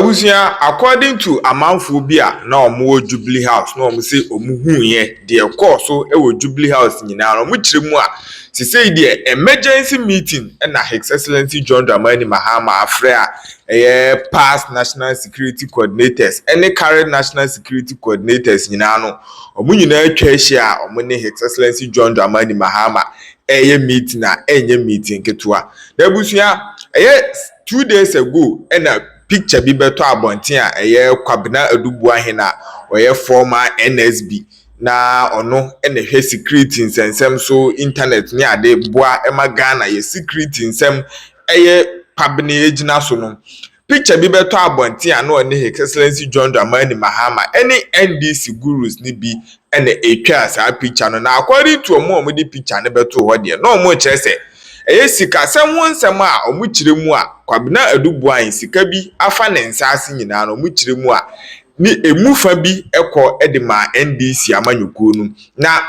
Abusia, according to Amanfobia, na omo Jubilee House, no omo say omo hu ye de so Jubilee House nyina no muchire mu a se say de emergency meeting na His Excellency John Dramani Mahama afre a past national security coordinators any current national security coordinators nyina no omo nyina atwa ahia omo ne His Excellency John Dramani Mahama meeting na meeting ketua. Da abusia 2 days ago na picture bi beto abonten a kwabena adubu ahena oye former NSB na ono ene hwe security nsensem so internet ni ade boa ema Ghana ye security nsem kwabena ejina so no picture bi beto abonten na one His Excellency John Dramani Mahama any NDC gurus ni bi ene etwa sa picture no na according to omo di picture ne beto ho de no omo chese sika semwon sem a omuchire mu a kwabena adubu an sika bi afa ne nsase nyina no omuchire mu a ni emufa bi edema NDC amanyuko nu na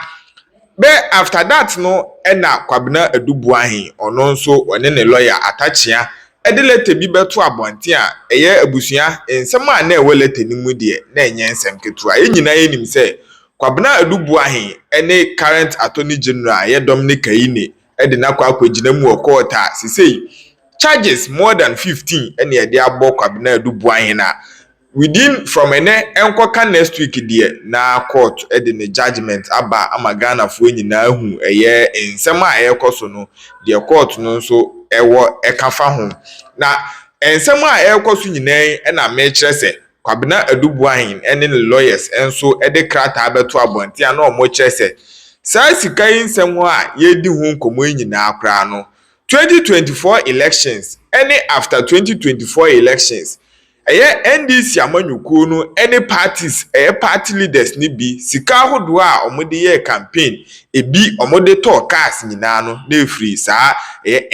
be after that no na kwabena adubu an ono nso one ne lawyer atachia letter bi beto abonte a abusuya nsem a na letter ni mu de na enye nsem ketu a nyina yenim se kwabena adubu an ene current attorney general Dominic Kayine edina kwa kwagina mu okota sisei charges more than 15 ene ede abo kwabena adubu ahina within from enkoka next week die na court edine judgment aba amagana fo nyina hu ensem a ekoso no de court no so ekafa ho na ensem a ekoso nyina na mechirese kwabena adubu ahin ene lawyers enso ede krata abeto abonte na omo chirese sa sika nsem ho a yedi hu nkomo nyina akra no 2024 elections any after 2024 elections NDC amanyuko no any parties party leaders ni bi sika hodo a omode ye campaign ebi omode talk cars nyina no na free sa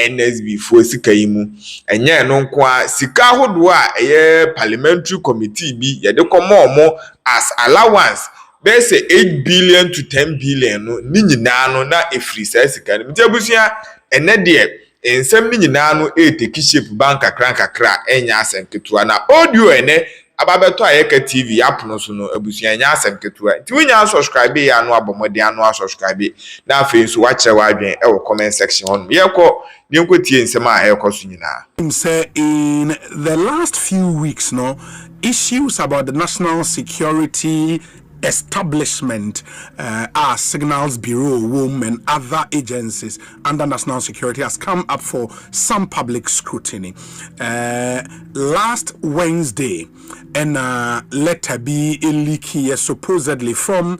NSB fo sika yimu enye no nko a sika hodo a parliamentary committee bi ye de komo as allowance they say 8 billion to 10 billion no ni nyina no na efri sa sika no mtiabusia ene de ensem ni nyina no take shape bank kakra enya asenketua na audio ene ababeto ayeka TV app no so no abusia enya asenketua ti wonya subscribe ya no abomode anu subscribe na afi so wache wadwen e wo comment section on yeko ni nkotie ensem a ekoso nyina say in the last few weeks no issues about the national security establishment, our Signals Bureau, WOM, and other agencies under national security has come up for some public scrutiny. Last Wednesday, and letter be leaky supposedly from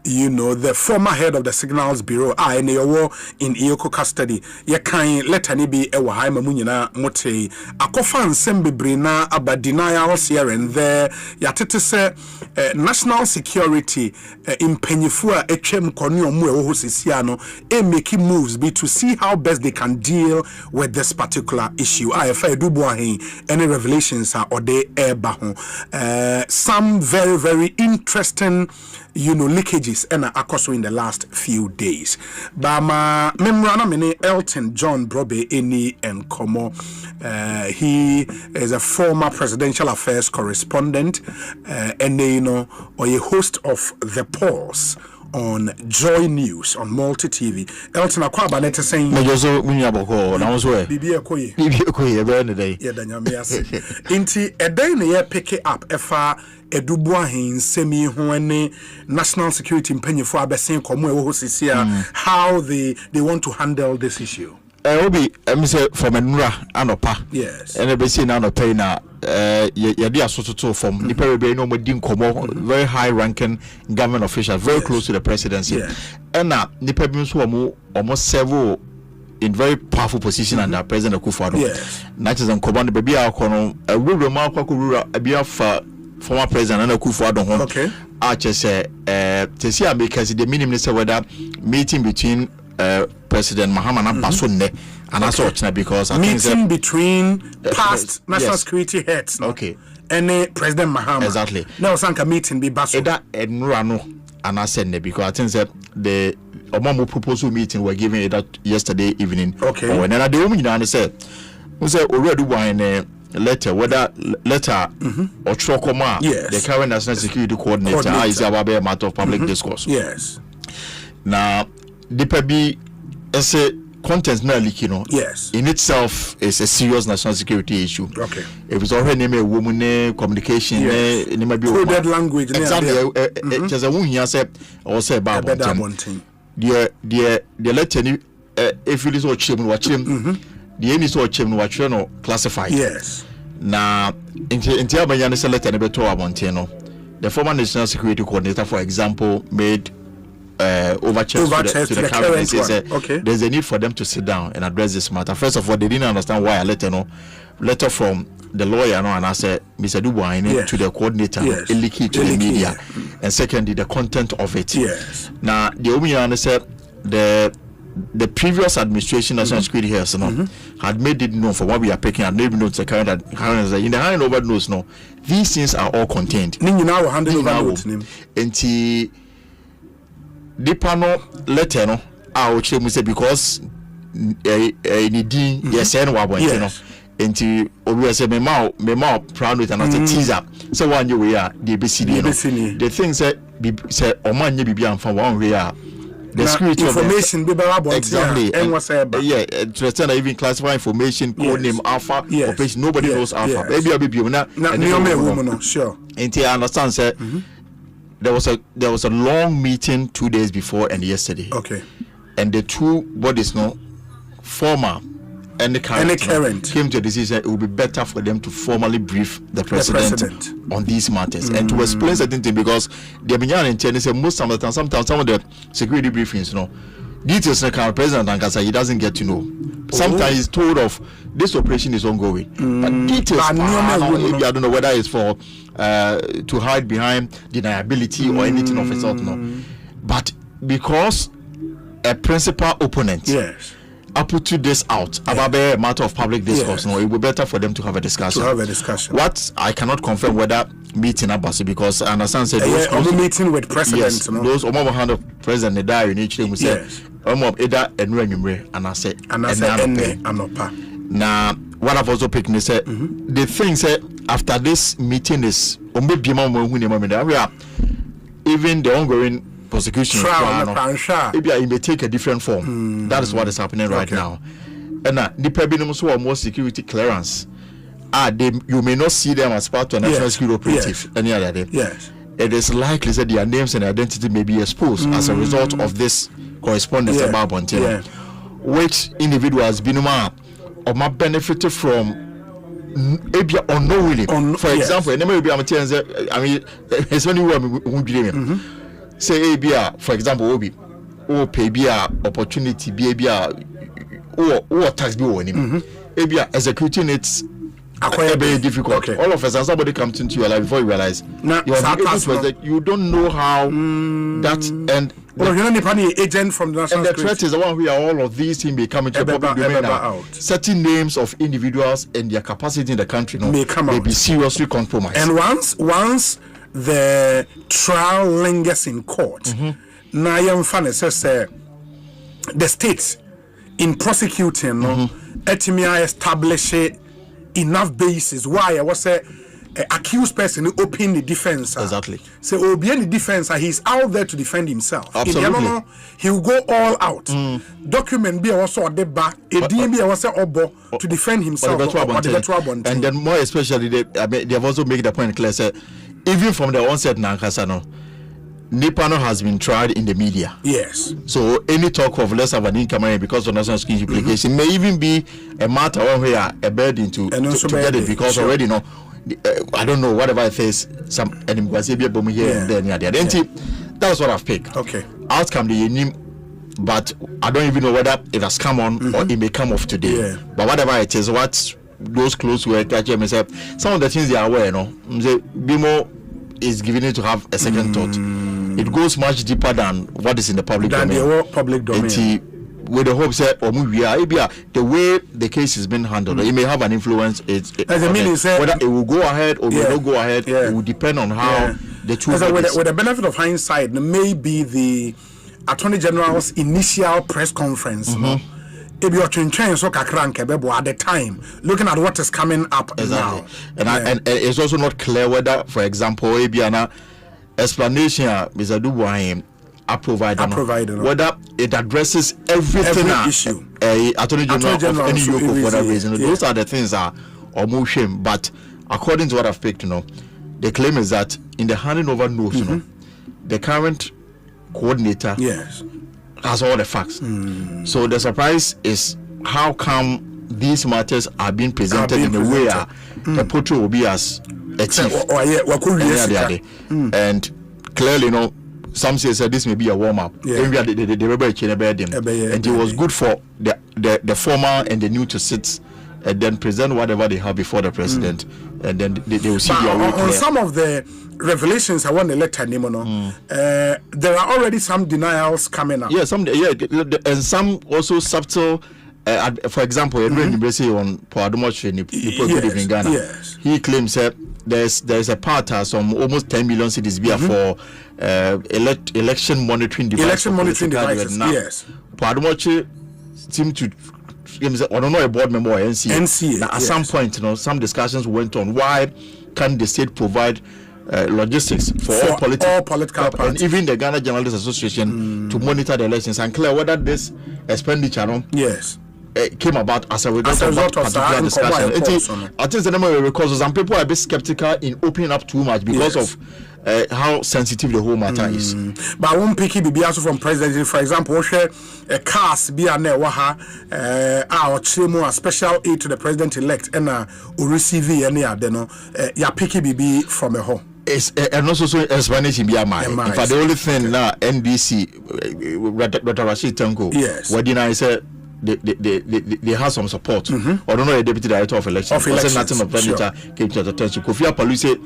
the former head of the Signals Bureau, in Iyoko custody. Ya kan letter ni bi ewa haima munyina mote. Akofan sembebre na aba denials here and there. Ya tete se national security impanyifua echem koni omu ewo sisiano making moves be to see how best they can deal with this particular issue. If dubu ahin any revelations are ode eba ho. Some very very interesting leakages and akoso in the last few days. Bama memrana mene Elton John Brobe Eni and Komo. He is a former presidential affairs correspondent and or a host of The on Joy News on Multi TV. Elton Akwaba nete saying Mojozo munyaboko na woswe bibi ekoye ebe ne day ye danyame ase inti eden ne ye pick it up efa edubu ahin semi ho ene national security mpanyefo abesen komo ewo hosisia how they want to handle this issue. Obi say from enura anopa yes ene be say na anopa na ye dia sototo from ni perebe no modi nkomo very high ranking government officials very close to the presidency and na ni perebe so omo several in very powerful position under President Akufo-Addo that is nkomo ne baby akono awuro ma akwakurura abia fa former president Akufo-Addo ho okay say tesi because the minimum say whether meeting between President Mahama na Basonne and also because I meeting think between past national security heads and President Mahama exactly now sanka meeting be Baso that enrano and I said because I think that the Obama proposal meeting were given that yesterday evening okay when I the woman said we say already one letter or Chokoma, the current national security coordinator, is about a matter of public discourse. Yes. Now, the PB as a content na leak, yes, in itself is a serious national security issue. Okay. If it's already name a woman communication, coded language, exactly. Just a woman here said or say about the letter if it is all chim watch him, the aim is all chim watch classified. Yes. Now, in Tiabayan is a letter about Montano. The former national security coordinator, for example, made overtures to the cabinet and says there's a need for them to sit down and address this matter. First of all, they didn't understand why a letter from the lawyer and I said Mr. Dubois to the coordinator leaky to the media, and secondly the content of it. Yes. Now the Omiyan said the previous administration, national security here, had made it known for what we are picking. Had made known to the current in the hand over notes. No, these things are all contained. Now handing over notes. The panel letter no I would say because yes and what into we say me mau proud with another teaser so one you we are the ABCD the things that say o man ye bibia am fa one we are the security information be about exactly and what's to even classify information code name alpha operation nobody knows alpha baby na sure until I understand say there was a long meeting 2 days before and yesterday. Okay. And the two bodies, former and the current came to a decision it would be better for them to formally brief the president on these matters and to explain certain things because the began and say most of the time, sometimes some of the security briefings, details the current president and he doesn't get to know. Sometimes he's told of this operation is ongoing, but details maybe I don't know whether it's for to hide behind deniability or anything of its sort. But because a principal opponent I put this out about a matter of public discourse, it would be better for them to have a discussion. What I cannot confirm whether meeting Abbasi because I understand said those meeting with presidents, those over hand of president the die in each name say either and I say now what I've also picked me said the thing said after this meeting is even the ongoing prosecution maybe it may take a different form. That is what is happening right now. And the people more security clearance you may not see them as part of a national security operative any other day. It is likely that their names and identity may be exposed as a result of this correspondence about Montano. Which individuals or benefited from unknowingly. For example, I mean, it's when you say for example, Obi, or pay opportunity, or tax bill on him. Executing it's very difficult. All of us, as somebody comes into your life before you realize you don't know how that and. Well, you're not any agent from the national and the threat is the one where all of these things may come into the public domain now. Certain names of individuals and their capacity in the country may be seriously compromised. And once the trial lingers in court, now says the state in prosecuting etimia establish enough basis why I was accused person who opened the defense. Exactly. So Obi the defense, he's out there to defend himself. Absolutely. He will go all out. Document be also a deba, a DMB also obo to defend himself. And then more especially they have also made the point clear. Say, even from the onset Nankasano, Nipano has been tried in the media. Yes. So any talk of less of an income because of national security implication may even be a matter where a burden to get it because already I don't know whatever it is some bomb here and there. That's what I've picked. Okay. Outcome the but I don't even know whether it has come on or it may come off today. But whatever it is, what those close to it, some of the things they are aware, Bimo is giving it to have a second thought. It goes much deeper than what is in the public domain. With the hopes that the way the case is being handled, it may have an influence. Whether it will go ahead or will not go ahead, it will depend on how the two. With the benefit of hindsight, maybe the Attorney General's initial press conference, If you're trying so kakranke at the time, looking at what is coming up now. And it's also not clear whether, for example, Ebiana explanation Mr. Dubois provided whether it addresses every issue. Attorney General of any yoke for whatever reason. Those are the things that are almost shame. But according to what I've picked, the claim is that in the handing over notes, the current coordinator has all the facts. So the surprise is how come these matters are being presented in a way the portrait will be as a thief. And clearly, some say this may be a warm-up. And it was good for the former and the new to sit and then present whatever they have before the president, and then they will see their way on some of the revelations I want to let Nimono. There are already some denials coming up. And some also subtle. For example, on Poadumoche in Ghana, he claims that there's a part some almost 10 million cities for election monitoring devices. Yes. Poadumoche seemed to. I don't know a board member or NCA. Now, at some point, some discussions went on. Why can't the state provide logistics for all political parties and even the Ghana Journalists Association to monitor the elections and clear whether this expenditure came about as a result of that particular discussion. I think the number will recall some people are a bit skeptical in opening up too much because of how sensitive the whole matter is. But I won't pick it be also from president. For example, share a cast be a newaha our chimo special aid to the president elect and receive any adeno ya pick it be from a home. It's and also so explanation be a man. In fact, the only thing now NDC Dr. Rashid Tanko what deny said they have some support. I don't know a deputy director of elections. Nothing of that came to the attention. Kofi Appalu said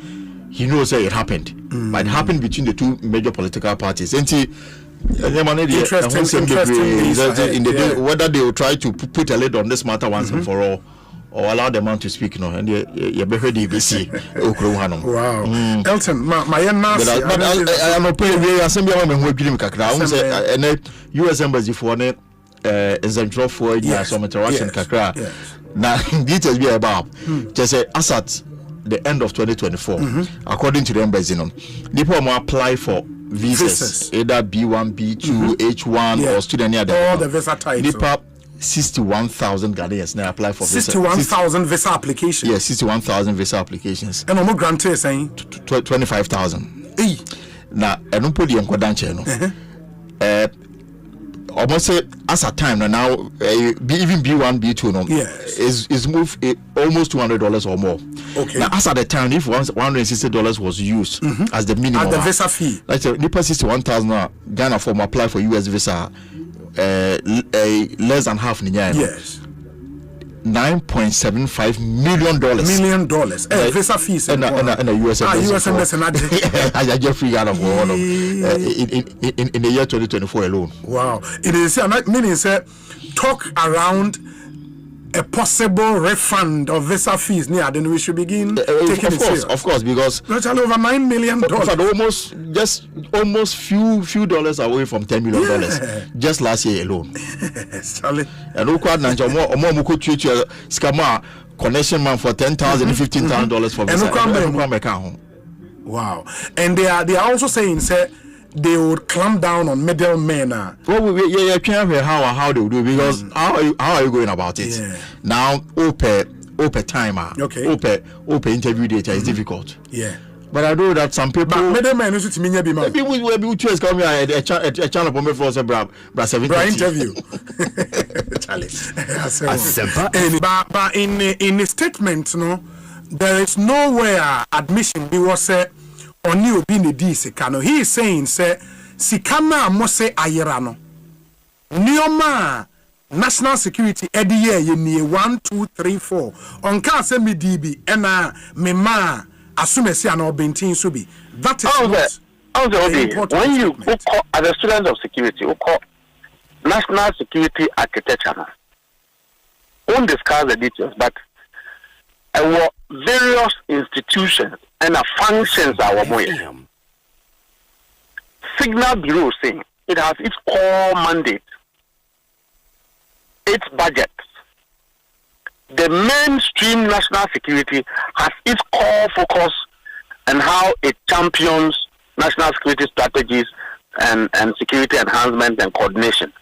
he knows that it happened, but it happened between the two major political parties. And interesting whether they will try to put a lid on this matter once and for all, or allow the man to speak, and you be heard DBC. Wow, Elton, my I'm not paying the assembly who give him kakra. And U.S. embassy for ne exemption for some interaction kakra. Now details be about just say Assad. The end of 2024, according to the embassy, people will apply for visas, either B1, B2, H1, or student near all the visa types. 61,000 Ghanaians now apply for 61,000 visa applications. Yes, 61,000 visa applications. And I'm granted saying 25,000. Now, I don't put the enquadanche. Almost as a time now, even B1, B2, is moved almost $200 or more. Okay. Now, as at the time, if $160 was used as the minimum, at the visa fee, like the 61,000 Ghana form apply for US visa, less than half in yes. $9.75 million. Visa fees and a US embassy. I just free out of in the year 2024 alone. Wow, it is meaning talk around a possible refund of visa fees. Then we should begin taking it serious. Of course, because that's over $9 million. Almost few dollars away from $10 million just last year alone. And more treat your scammer connection man for $10,000 $15,000 for visa. Wow, and they are also saying they would clamp down on middlemen. Well, I can't hear how they will do because how are you going about it? Now, open timer. Okay. Open interview data is difficult. But I know that some people. But middlemen is to me. Maybe we will be two come here a channel for me for us bra 70 interview. But in the statement, there is nowhere admission. We was on you being the DC. He is saying, Sikana Mose Ayerano. Nioma National Security Eddie ye near 1, 2, 3, 4. On can't send me DB and Mema assume see an Bentin Subi. That is important. When you call as a student of security, you call national security architecture. Won't discuss the details, but various institutions and functions are more. Signal Bureau saying it has its core mandate its budget, the mainstream national security has its core focus on how it champions national security strategies and security enhancement and coordination.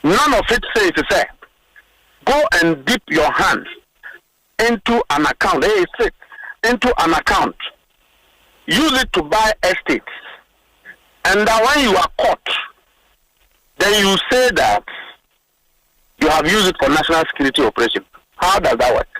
None of it says, go and dip your hands into an account, into an account, use it to buy estates, and that when you are caught, then you say that you have used it for national security operation. How does that work?